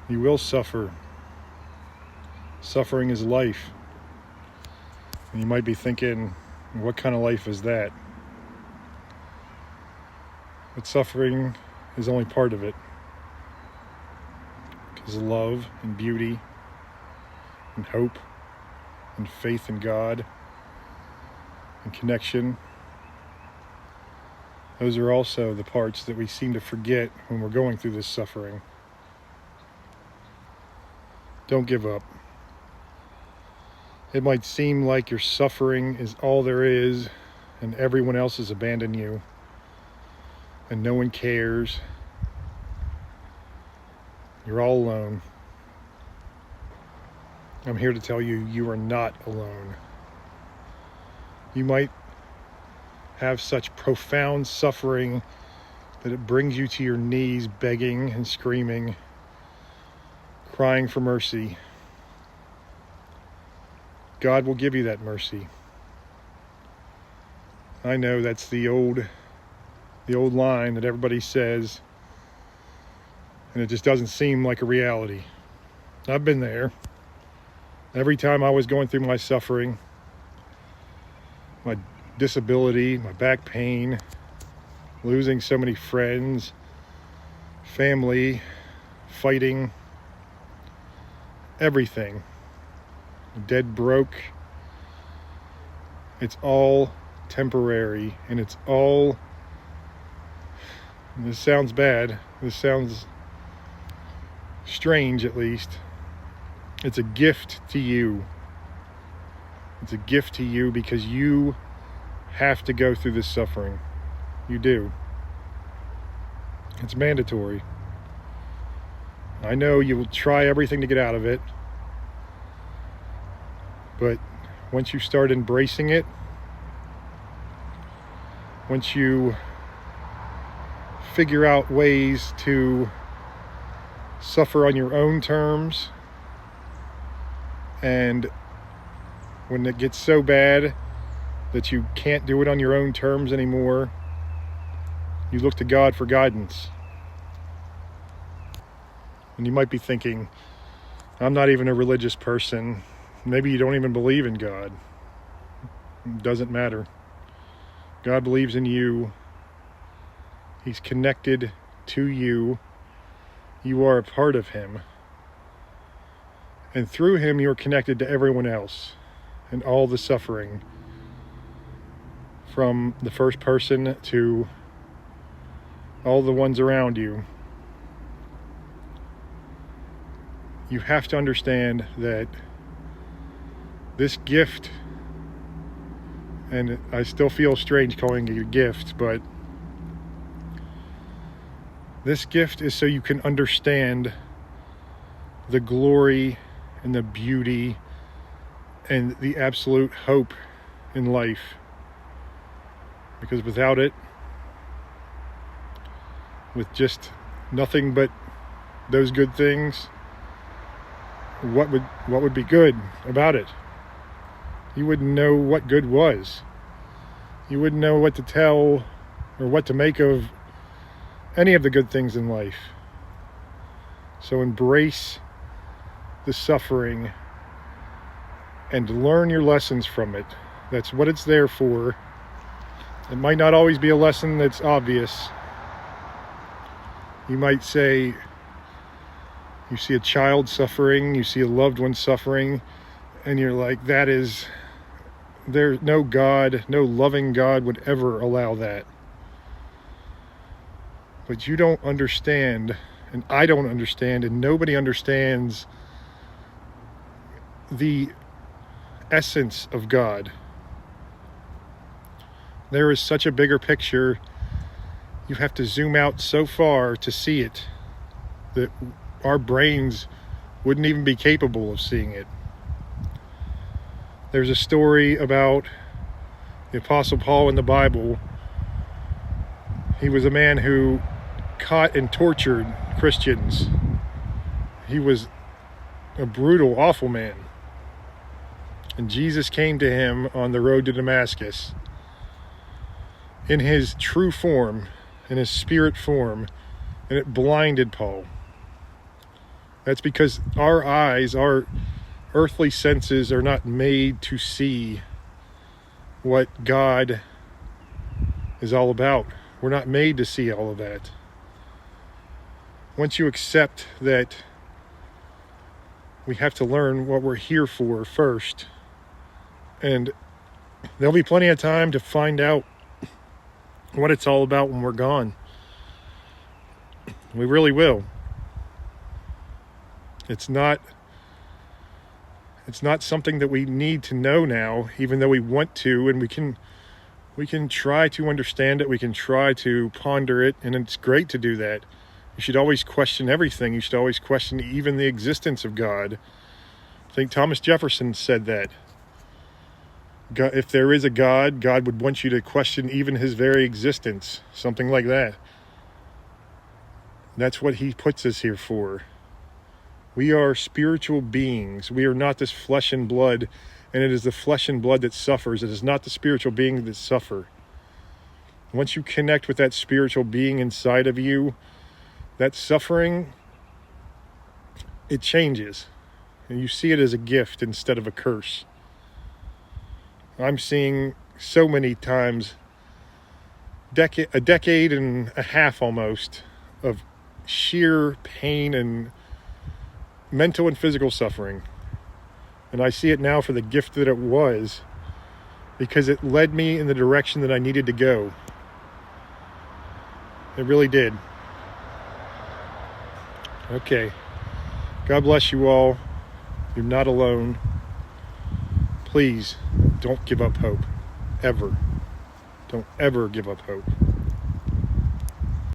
You will suffer. Suffering is life. And you might be thinking, what kind of life is that? But suffering is only part of it. Because love and beauty and hope and faith in God and connection, those are also the parts that we seem to forget when we're going through this suffering. Don't give up. It might seem like your suffering is all there is and everyone else has abandoned you and no one cares. You're all alone. I'm here to tell you, you are not alone. You might have such profound suffering that it brings you to your knees begging and screaming, crying for mercy. God will give you that mercy. I know that's the old line that everybody says, and it just doesn't seem like a reality. I've been there. Every time I was going through my suffering, my disability, my back pain, losing so many friends, family, fighting, everything, dead broke, it's all temporary, and it's all, this sounds bad, this sounds strange at least, it's a gift to you. It's a gift to you because you have to go through this suffering. You do. It's mandatory. I know you will try everything to get out of it, but once you start embracing it, once you figure out ways to suffer on your own terms, and when it gets so bad that you can't do it on your own terms anymore, you look to God for guidance. And you might be thinking, I'm not even a religious person. Maybe you don't even believe in God. It doesn't matter. God believes in you. He's connected to you. You are a part of Him. And through Him, you're connected to everyone else and all the suffering, from the first person to all the ones around you. You have to understand that this gift, and I still feel strange calling it a gift, but this gift is so you can understand the glory and the beauty and the absolute hope in life. Because without it, with just nothing but those good things, what would be good about it? You wouldn't know what good was. You wouldn't know what to tell or what to make of any of the good things in life. So embrace the suffering and learn your lessons from it. That's what it's there for. It might not always be a lesson that's obvious. You might say, you see a child suffering, you see a loved one suffering, and you're like, there's no God, no loving God would ever allow that. But you don't understand, and I don't understand, and nobody understands the essence of God. There is such a bigger picture. You have to zoom out so far to see it that our brains wouldn't even be capable of seeing it. There's a story about the Apostle Paul in the Bible. He was a man who caught and tortured Christians. He was a brutal, awful man. And Jesus came to him on the road to Damascus in his true form, in his spirit form, and it blinded Paul. That's because our eyes, our earthly senses are not made to see what God is all about. We're not made to see all of that. Once you accept that we have to learn what we're here for first, and there'll be plenty of time to find out what it's all about when we're gone. We really will. It's not something that we need to know now, even though we want to, and we can try to understand it, we can try to ponder it, and it's great to do that. You should always question everything. You should always question even the existence of God. I think Thomas Jefferson said that. God, if there is a God, God would want you to question even his very existence. Something like that. That's what he puts us here for. We are spiritual beings. We are not this flesh and blood, and it is the flesh and blood that suffers. It is not the spiritual being that suffer. Once you connect with that spiritual being inside of you, that suffering, it changes. And you see it as a gift instead of a curse. I'm seeing so many times, a decade and a half almost, of sheer pain and mental and physical suffering. And I see it now for the gift that it was, because it led me in the direction that I needed to go. It really did. Okay. God bless you all. You're not alone. Please don't give up hope. Ever. Don't ever give up hope.